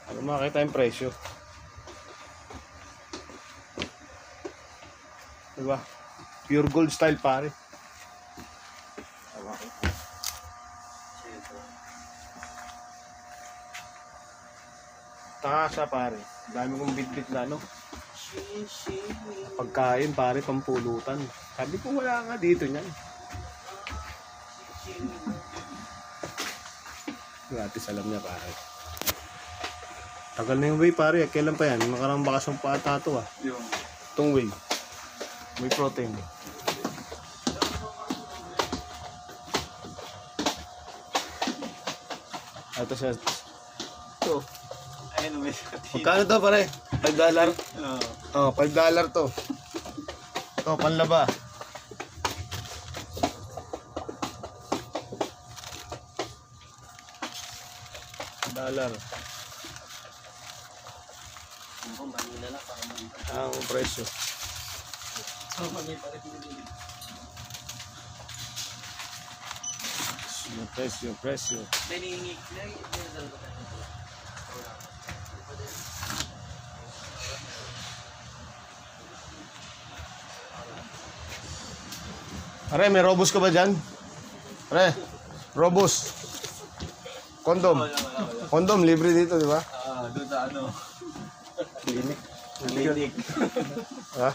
Ano makita yung presyo. Diba? Pure gold style pare. Taka pare. Dami kong bitbit na ano. Pagkain pare, pampulutan. Sabi ko wala nga dito niyan. Gratis alam niya pare. Tagal na yung way pare. Kailan pa yan? Nakarang bakasyon pa ata ito ah. Itong way. May protein. Ito siya. Ito. Ayun, may Magkano to pare? $5? Oh, $5 to. Ito, panlaba. $1. Ang presyo. Presyo. Are, may robos ka ba dyan? Are, robos. Kondom. Kondom, libre dito, di ba? doon sa ano. Clinic. Clinic. Ha?